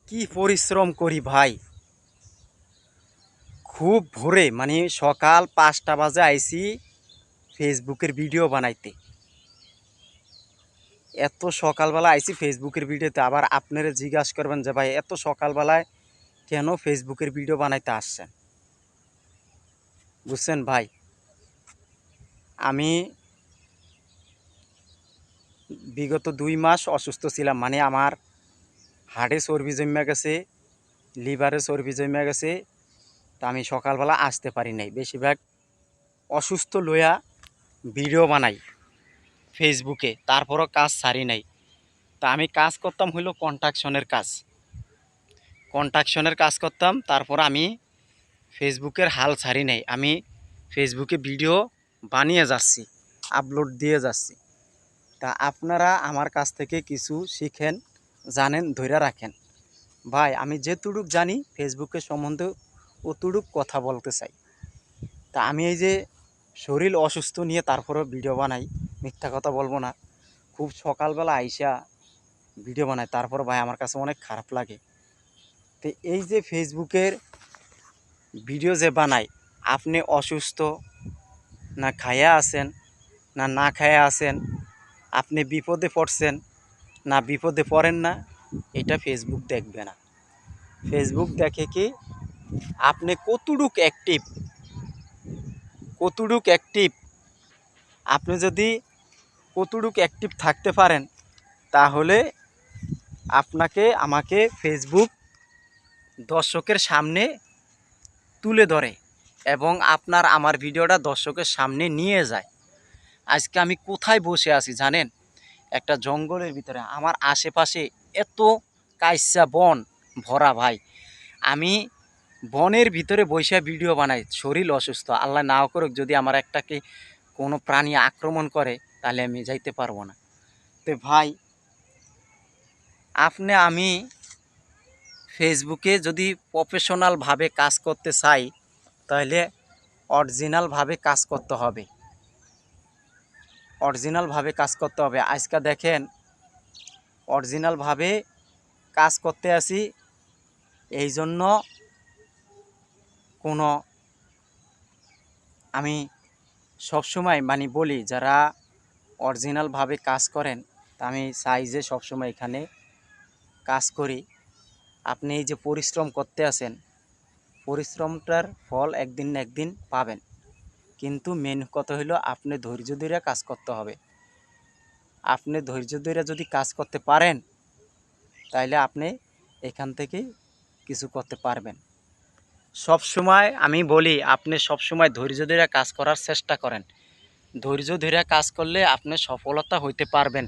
কি পরিশ্রম করি ভাই। খুব ভোরে মানে সকাল 5টা বাজে আইছি ফেসবুকের ভিডিও বানাইতে। এত সকালবেলা আইছি ফেসবুকের ভিডিওতে। আবার আপনারা জিজ্ঞাসা করবেন যে ভাই এত সকালবেলায় কেন ফেসবুকের ভিডিও বানাইতে আসছেন। বুঝছেন ভাই, আমি বিগত 2 মাস অসুস্থ ছিলাম। মানে আমার হার্টে চর্বি জমে গেছে, লিভারে চর্বি জমে গেছে। তা আমি সকালবেলা আসতে পারি নাই। বেশিরভাগ অসুস্থ লইয়া ভিডিও বানাই ফেসবুকে, তারপরও কাজ ছাড়ি নাই। তা আমি কাজ করতাম হইল কন্ট্রাকশনের কাজ করতাম। তারপর আমি ফেসবুকের হাল ছাড়ি নাই। আমি ফেসবুকে ভিডিও বানিয়ে যাচ্ছি, আপলোড দিয়ে যাচ্ছি। তা আপনারা আমার কাছ থেকে কিছু শিখেন, জানেন, ধৈর্য রাখেন। ভাই আমি যেটুকুক জানি ফেসবুকের সম্বন্ধে অতটুক কথা বলতে চাই। তা আমি এই যে শরীর অসুস্থ নিয়ে তারপরেও ভিডিও বানাই, মিথ্যা কথা বলবো না। খুব সকালবেলা আইসা ভিডিও বানাই, তারপর ভাই আমার কাছে অনেক খারাপ লাগে। তো এই যে ফেসবুকের ভিডিও যে বানাই, আপনি অসুস্থ না খায়া আছেন না না খায়া আছেন, আপনি বিপদে পড়ছেন না বিপদে পড়েন না, এটা ফেসবুক দেখবে না। ফেসবুক দেখে কি আপনি কতটুক অ্যাক্টিভ। আপনি যদি কতটুক অ্যাক্টিভ থাকতে পারেন, তাহলে আমাকে ফেসবুক দর্শকের সামনে তুলে ধরে এবং আমার ভিডিওটা দর্শকের সামনে নিয়ে যায়। আজকে আমি কোথায় বসে আছি জানেন? একটা জঙ্গলের ভিতরে। আমার আশেপাশে এত কাইসা বন ভরা ভাই। আমি বনের ভিতরে বসে ভিডিও বানাই, শরীর অসুস্থ। আল্লাহ না করুক যদি আমার একটাকে কোনো প্রাণী আক্রমণ করে, তাহলে আমি যাইতে পারবো না। তো ভাই আমি ফেসবুকে যদি প্রফেশনালভাবে কাজ করতে চাই, তাহলে অরিজিনালভাবে কাজ করতে হবে। আজকে দেখেন, অরিজিনালভাবে কাজ করতে আসি, এই জন্য কোনো আমি সবসময় মানে বলি যারা অরিজিনালভাবে কাজ করেন, তা আমি চাই যে সবসময় এখানে কাজ করি। আপনি এই যে পরিশ্রম করতে আছেন, পরিশ্রমটার ফল একদিন না একদিন পাবেন। কিন্তু মেন কথা হলো আপনি ধৈর্য ধরে কাজ করতে হবে। আপনি ধৈর্য ধরে যদি কাজ করতে পারেন, তাইলে আপনি এখান থেকে কিছু করতে পারবেন। সবসময় আমি বলি আপনি সবসময় ধৈর্য ধরে কাজ করার চেষ্টা করেন। ধৈর্য ধরে কাজ করলে আপনি সফলতা হইতে পারবেন।